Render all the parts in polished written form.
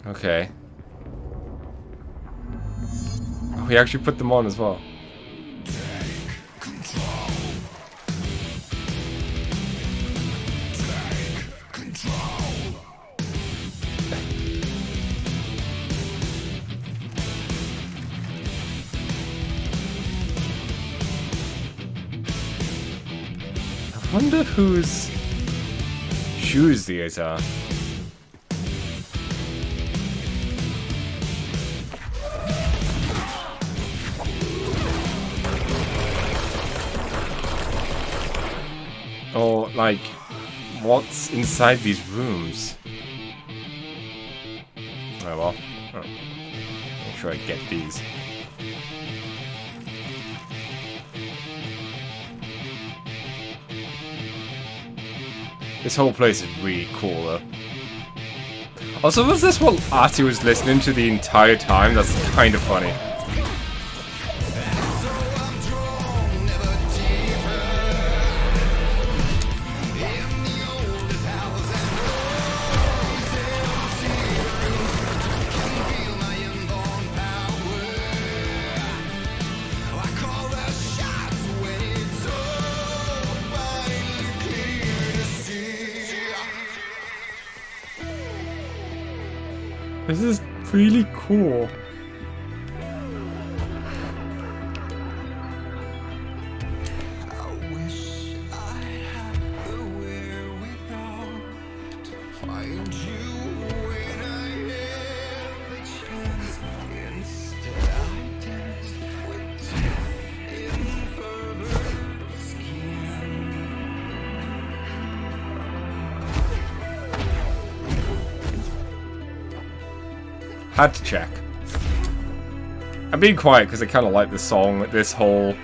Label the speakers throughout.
Speaker 1: Okay. Oh, we actually put them on as well. I wonder whose shoes these are. Or, like, what's inside these rooms? Oh well. Oh. Make sure I get these. This whole place is really cool, though. Also, was this what Artie was listening to the entire time? That's kind of funny. This is really cool. Had to check. I'm being quiet because I kind of like the song. This whole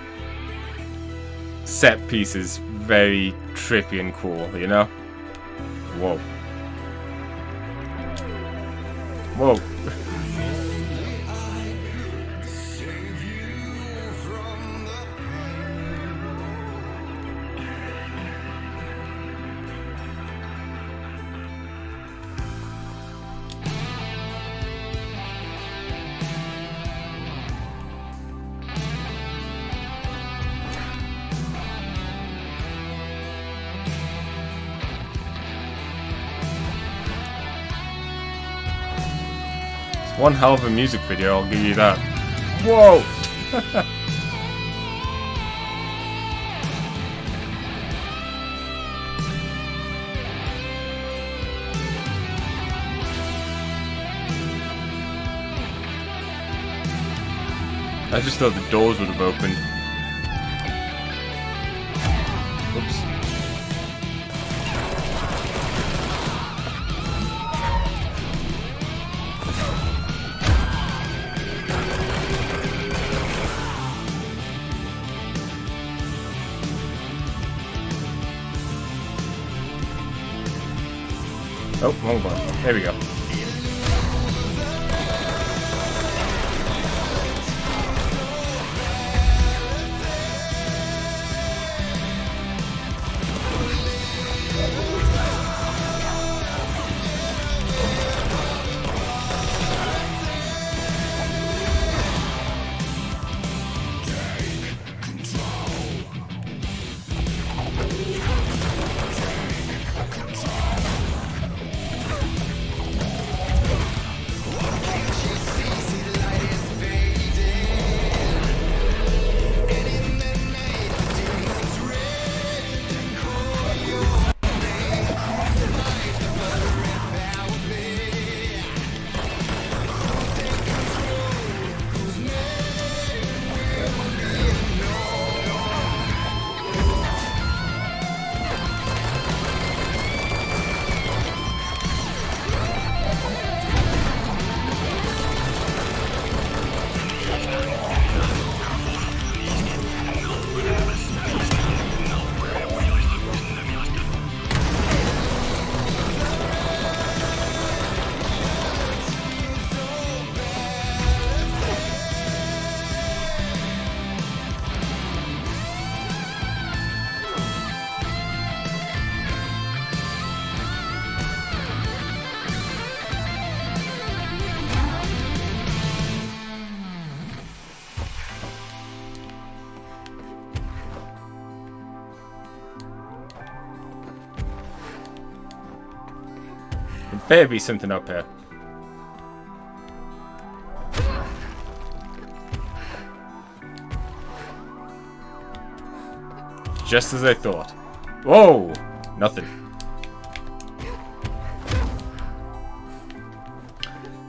Speaker 1: set piece is very trippy and cool, you know? Whoa. Whoa. One hell of a music video, I'll give you that. Whoa! I just thought the doors would have opened. Oops. Oh, wrong button. There we go. better be something up here. Just as I thought. Whoa! Nothing.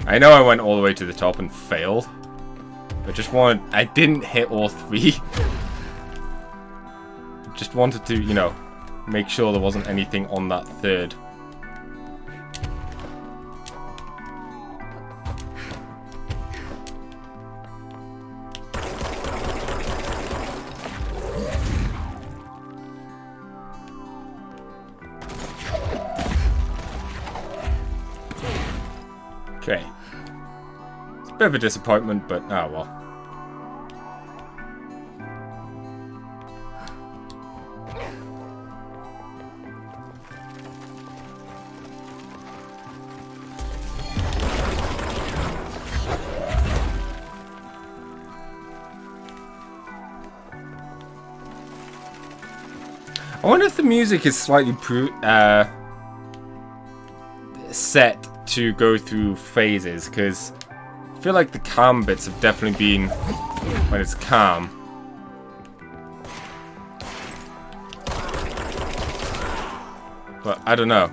Speaker 1: I know I went all the way to the top and failed. But I didn't hit all three. Just wanted to, you know, make sure there wasn't anything on that third. Okay. It's a bit of a disappointment, but oh well. I wonder if the music is slightly set to go through phases, because I feel like the calm bits have definitely been when it's calm. But I don't know.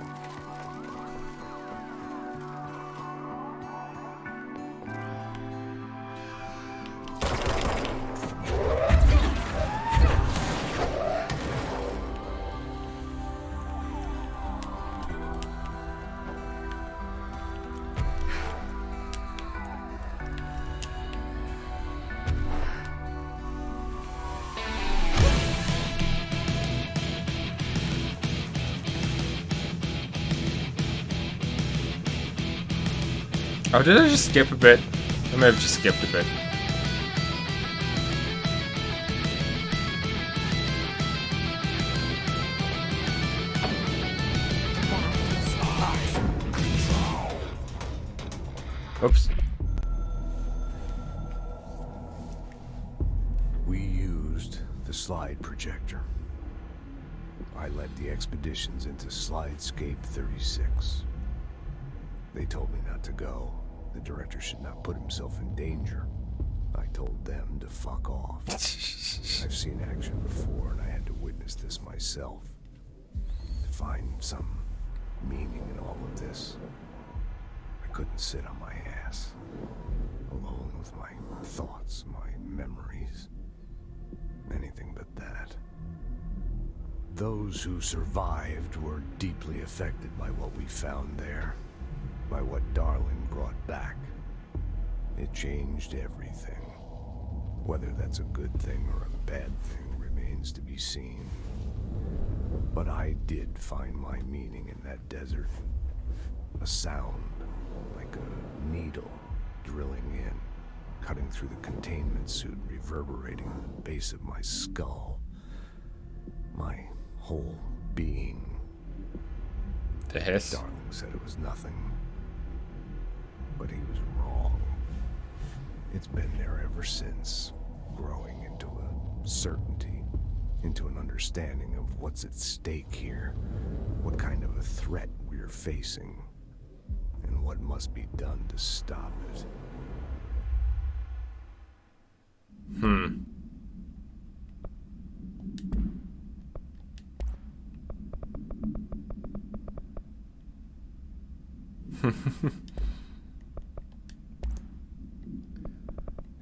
Speaker 1: Oh, did I just skip a bit? I may have just skipped a bit. Oops.
Speaker 2: We used the slide projector. I led the expeditions into Slidescape 36. They told me not to go. The director should not put himself in danger. I told them to fuck off. I've seen action before, and I had to witness this myself. To find some meaning in all of this, I couldn't sit on my ass, alone with my thoughts, my memories. Anything but that. Those who survived were deeply affected by what we found there. By what Darling brought back. It changed everything. Whether that's a good thing or a bad thing remains to be seen. But I did find my meaning in that desert. A sound, like a needle drilling in, cutting through the containment suit, reverberating in the base of my skull. My whole being.
Speaker 1: The hiss?
Speaker 2: Darling said it was nothing. But he was wrong. It's been there ever since, growing into a certainty, into an understanding of what's at stake here, what kind of a threat we're facing, and what must be done to stop it.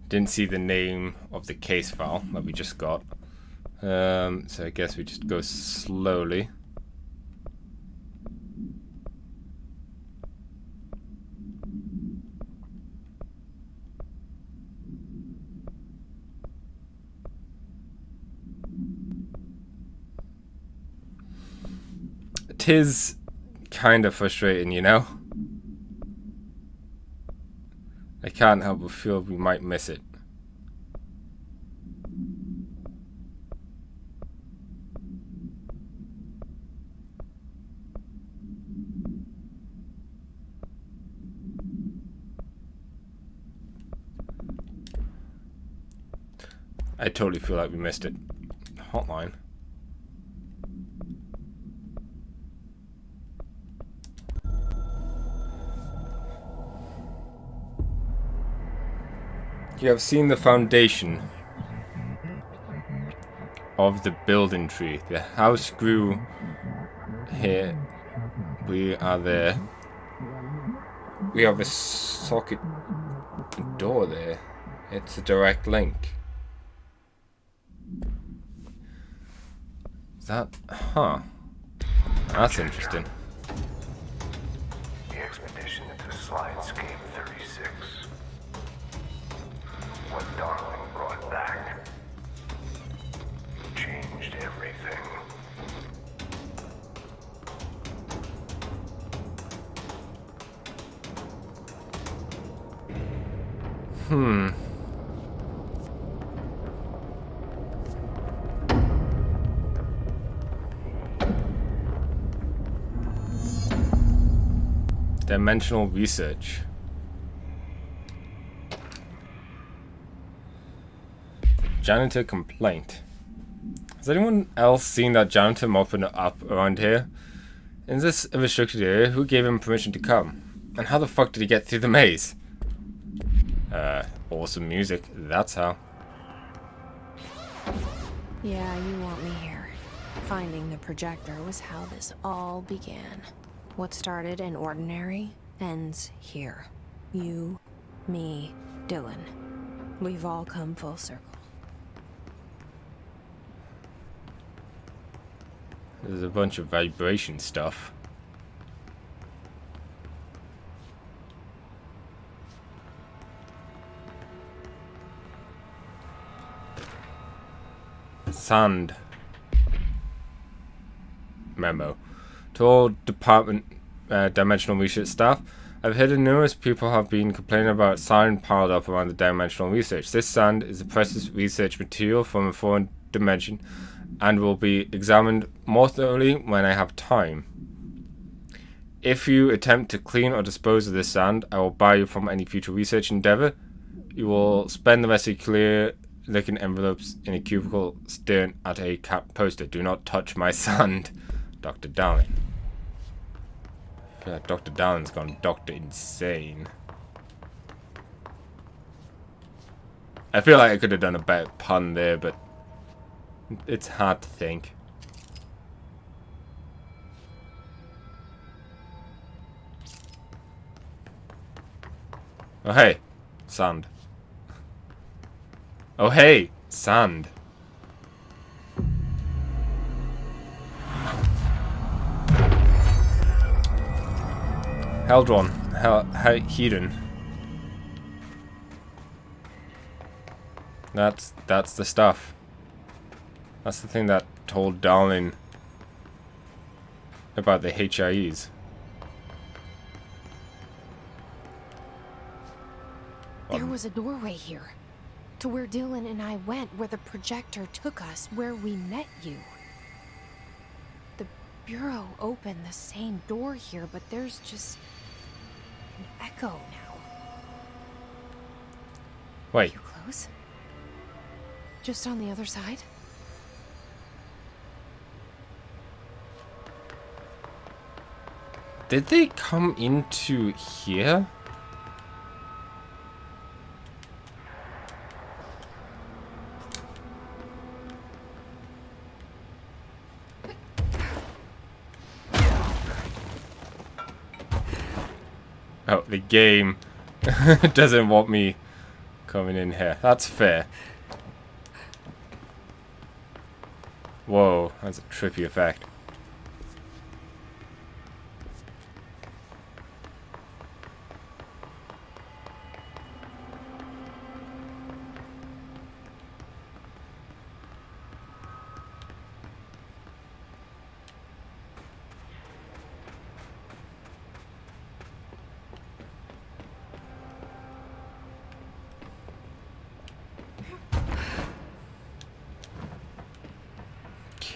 Speaker 1: Didn't see the name of the case file that we just got. So I guess we just go slowly. Tis kind of frustrating, you know? I can't help but feel we might miss it. I totally feel like we missed it. Hotline. You have seen the foundation of the building tree. The house grew here. We are there. We have a socket door there. It's a direct link. Is that... Huh. That's interesting.
Speaker 2: The expedition into Slidescape 36. What Darling brought back changed everything.
Speaker 1: Dimensional research. Janitor complaint. Has anyone else seen that janitor mopping up around here? Is this a restricted area? Who gave him permission to come? And how the fuck did he get through the maze? Awesome music. That's how.
Speaker 3: Yeah, you want me here. Finding the projector was how this all began. What started in ordinary ends here. You, me, Dylan. We've all come full circle.
Speaker 1: There's a bunch of vibration stuff. Sand. Memo. To all department dimensional research staff, I've heard that numerous people have been complaining about sand piled up around the dimensional research. This sand is a precious research material from a foreign dimension and will be examined more thoroughly when I have time. If you attempt to clean or dispose of this sand, I will bar you from any future research endeavor. You will spend the rest of your career licking envelopes in a cubicle staring at a cap poster. Do not touch my sand. Dr. Darling. I feel like Dr. Darling's gone Dr. Insane. I feel like I could have done a better pun there, but it's hard to think. Oh hey, sand. Oh hey, sand. Heldron, Hedon. That's the stuff. That's the thing that told Darling about the HIEs.
Speaker 3: There was a doorway here. To where Dylan and I went, where the projector took us, where we met you. The Bureau opened the same door here, but there's just an echo now.
Speaker 1: Wait.
Speaker 3: You close? Just on the other side?
Speaker 1: Did they come into here? Oh, the game doesn't want me coming in here. That's fair. Whoa, that's a trippy effect.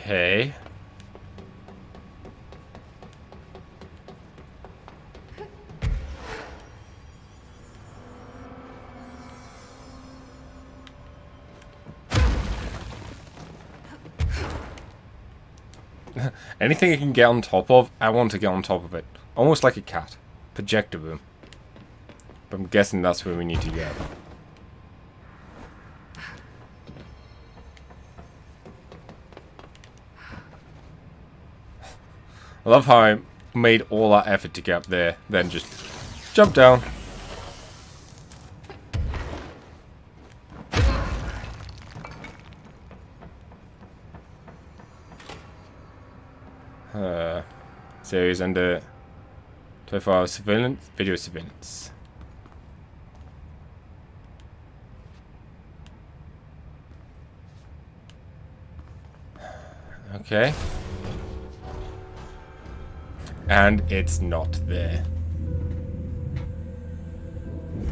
Speaker 1: Okay. Anything I can get on top of, I want to get on top of it. Almost like a cat. Projector room. But I'm guessing that's where we need to go. I love how I made all that effort to get up there, then just jump down. Series under 24-hour surveillance, video surveillance. Okay. And it's not there.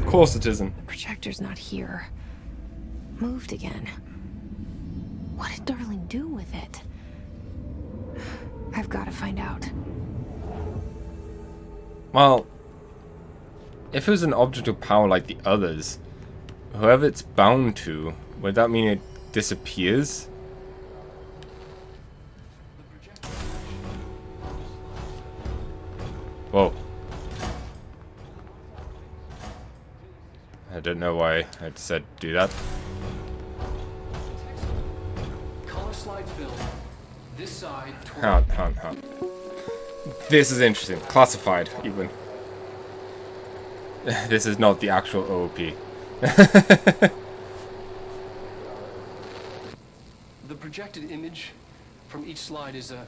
Speaker 1: Of course it isn't.
Speaker 3: Projector's not here. Moved again. What did Darling do with it? I've got to find out.
Speaker 1: Well, if it was an object of power like the others, whoever it's bound to, would that mean it disappears? Whoa. I don't know why I said do that.
Speaker 4: Color slide film. This side.
Speaker 1: Hang on. This is interesting. Classified, even. This is not the actual OOP.
Speaker 4: The projected image from each slide is a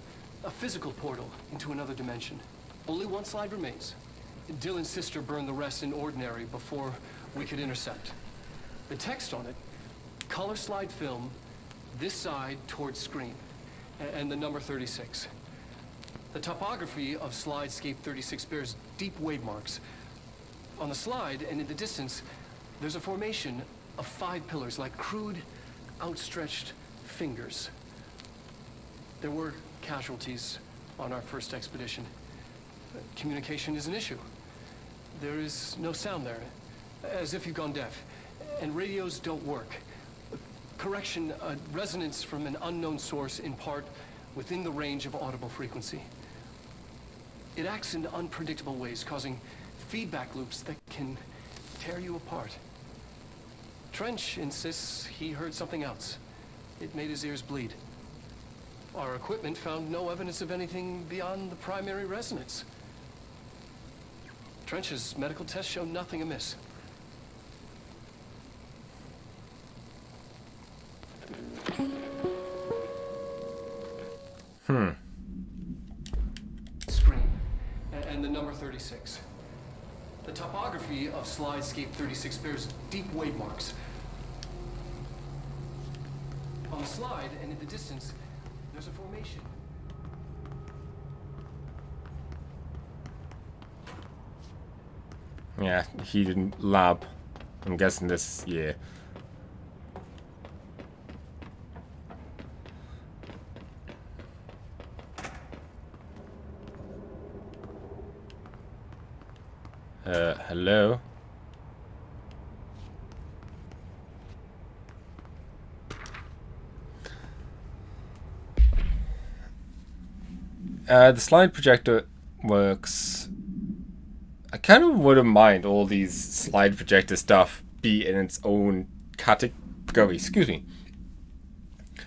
Speaker 4: physical portal into another dimension. Only one slide remains. Dylan's sister burned the rest in ordinary before we could intercept. The text on it, color slide film, this side towards screen, and the number 36. The topography of slidescape 36 bears deep wave marks. On the slide and in the distance, there's a formation of 5 pillars like crude, outstretched fingers. There were casualties on our first expedition. Communication is an issue. There is no sound there, as if you've gone deaf, and radios don't work. Correction, a resonance from an unknown source in part within the range of audible frequency. It acts in unpredictable ways, causing feedback loops that can tear you apart. Trench insists he heard something else. It made his ears bleed. Our equipment found no evidence of anything beyond the primary resonance. Trench's medical tests show nothing amiss. Screen and the number 36. The topography of slidescape 36 bears deep wave marks. On the slide and in the distance, there's a formation.
Speaker 1: Yeah, heated lab. I'm guessing this year. Hello? The slide projector works. I kind of wouldn't mind all these slide projector stuff be in its own category. Excuse me.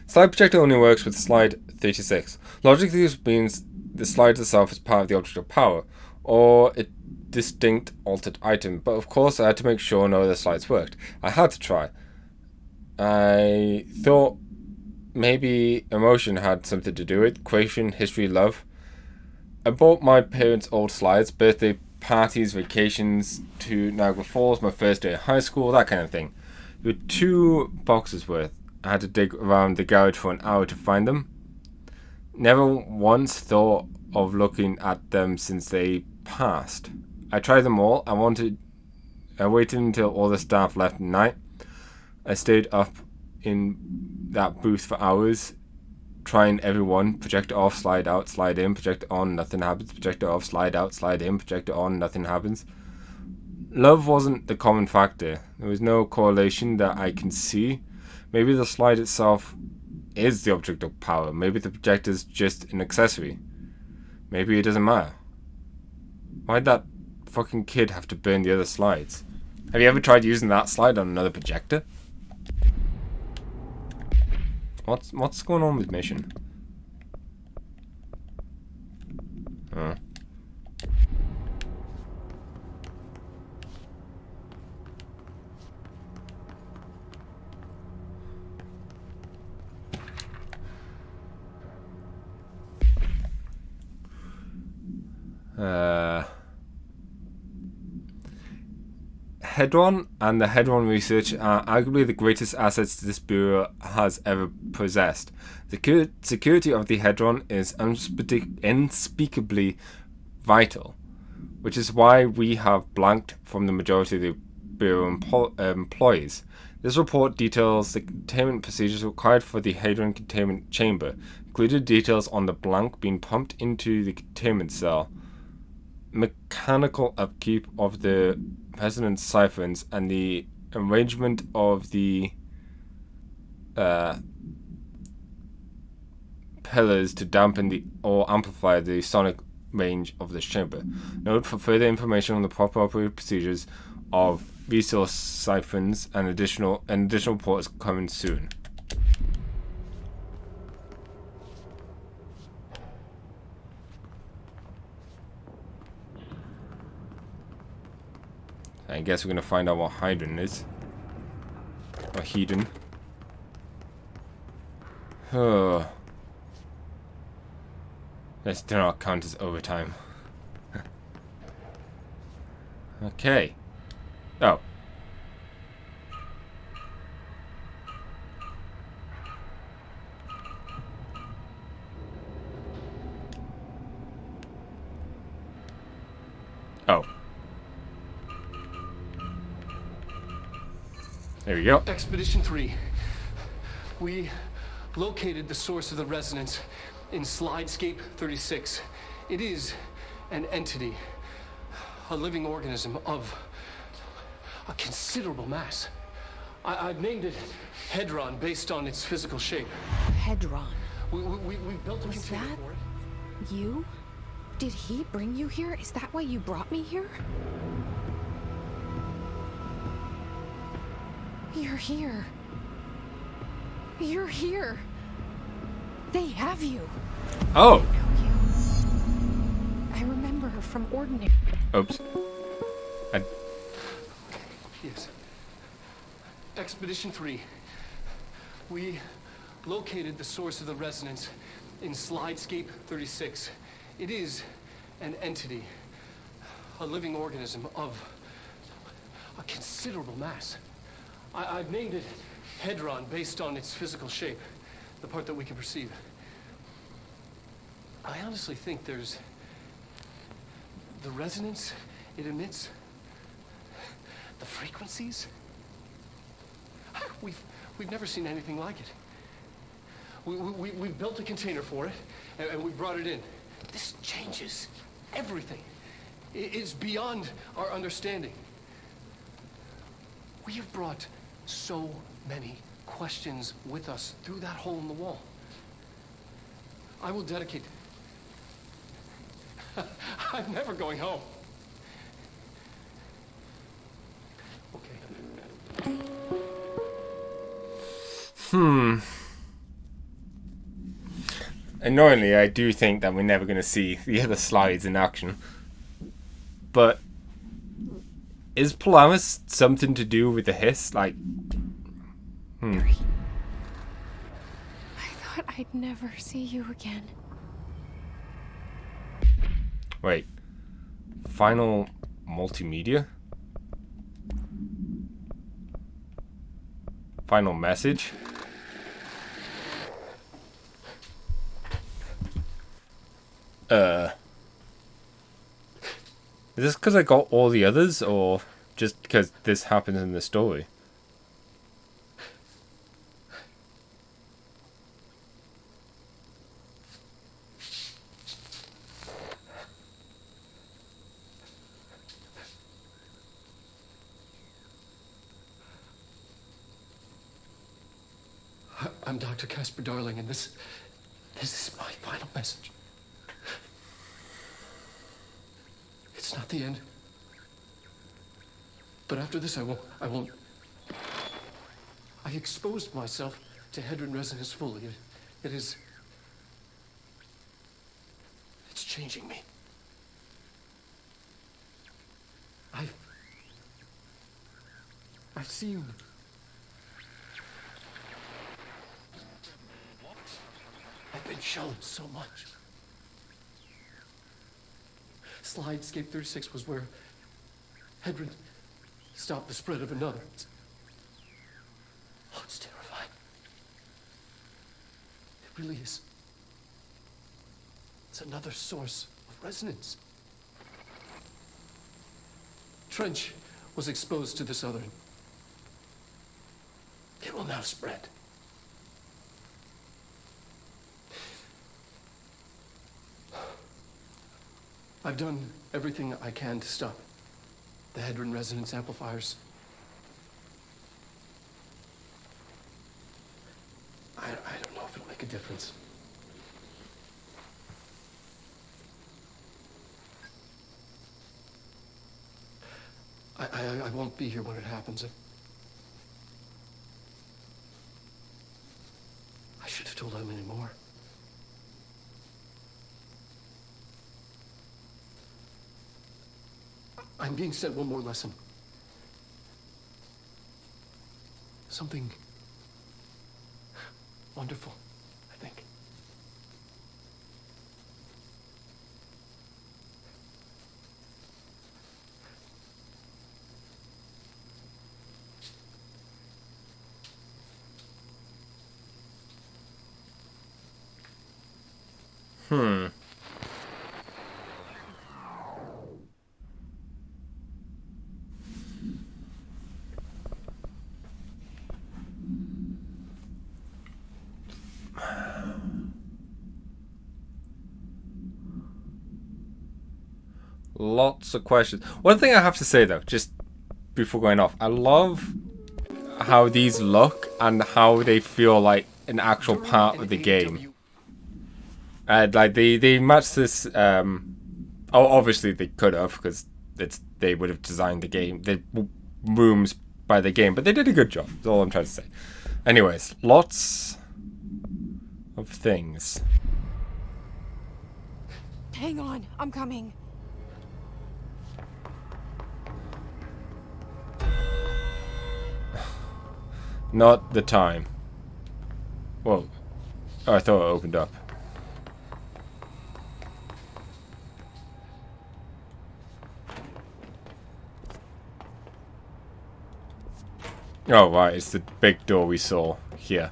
Speaker 1: Slide projector only works with slide 36. Logically, this means the slide itself is part of the object of power, or a distinct altered item. But of course, I had to make sure no other slides worked. I had to try. I thought maybe emotion had something to do with it. Creation, history, love. I bought my parents' old slides, birthday parties, vacations to Niagara Falls, my first day of high school, that kind of thing. There were 2 boxes worth. I had to dig around the garage for an hour to find them. Never once thought of looking at them since they passed. I tried them all. I waited until all the staff left at night. I stayed up in that booth for hours, trying everyone. Projector off, slide out, slide in, projector on, nothing happens. Projector off, slide out, slide in, projector on, nothing happens. Love wasn't the common factor. There was no correlation that I can see. Maybe the slide itself is the object of power. Maybe the projector's just an accessory. Maybe it doesn't matter. Why'd that fucking kid have to burn the other slides? Have you ever tried using that slide on another projector? What's going on with mission? Hedron and the Hedron research are arguably the greatest assets this Bureau has ever possessed. The security of the Hedron is unspeakably vital, which is why we have blanked from the majority of the Bureau employees. This report details the containment procedures required for the Hadron containment chamber, including details on the blank being pumped into the containment cell, mechanical upkeep of the President's siphons, and the arrangement of the pillars to dampen or amplify the sonic range of this chamber. Note for further information on the proper operating procedures of resource siphons and additional reports coming soon. I guess we're gonna find out what Hydron is. Or Hedon. Oh. This do not count as overtime. Okay. Oh. Oh. There we go.
Speaker 4: Expedition 3. We located the source of the resonance in Slidescape 36. It is an entity, a living organism of a considerable mass. I've named it Hedron based on its physical shape.
Speaker 3: Hedron.
Speaker 4: We built a
Speaker 3: Was
Speaker 4: container
Speaker 3: that
Speaker 4: for it.
Speaker 3: you? Did he bring you here? Is that why you brought me here? You're here. You're here. They have you.
Speaker 1: Oh.
Speaker 3: Know you. I remember her from Ordinary.
Speaker 1: Oops.
Speaker 4: Yes. Expedition 3. We located the source of the resonance in Slidescape 36. It is an entity, a living organism of a considerable mass. I've named it Hedron based on its physical shape, the part that we can perceive. I honestly think there's the resonance it emits, the frequencies. We've never seen anything like it. We built a container for it, and we brought it in. This changes everything. It is beyond our understanding. We have brought so many questions with us through that hole in the wall. I will dedicate... I'm never going home. Okay.
Speaker 1: Annoyingly, I do think that we're never going to see the other slides in action. But is Polaris something to do with the hiss? Like,
Speaker 3: I thought I'd never see you again.
Speaker 1: Wait. Final multimedia? Final message? Is this because I got all the others, or just because this happens in the story?
Speaker 4: I'm Dr. Casper Darling, and this is my final message. It's not the end. But after this, I won't. I exposed myself to Hedron resonance fully. It's changing me. I've seen. I've been shown so much. Slidescape 36 was where Hedron stop the spread of another. Oh, it's terrifying. It really is. It's another source of resonance. Trench was exposed to the southern. It will now spread. I've done everything I can to stop it. The Hedron resonance amplifiers. I don't know if it'll make a difference. I won't be here when it happens. I should have told Emily more. I'm being sent one more lesson. Something wonderful, I think.
Speaker 1: Lots of questions. One thing I have to say though, just before going off, I love how these look and how they feel like an actual part of the game. Like they match this. Obviously they could have, because they would have designed the game, the rooms by the game, but they did a good job. That's all I'm trying to say. Anyways, lots of things.
Speaker 3: Hang on, I'm coming.
Speaker 1: Not the time. Whoa. Oh, I thought it opened up. Oh, right. It's the big door we saw here.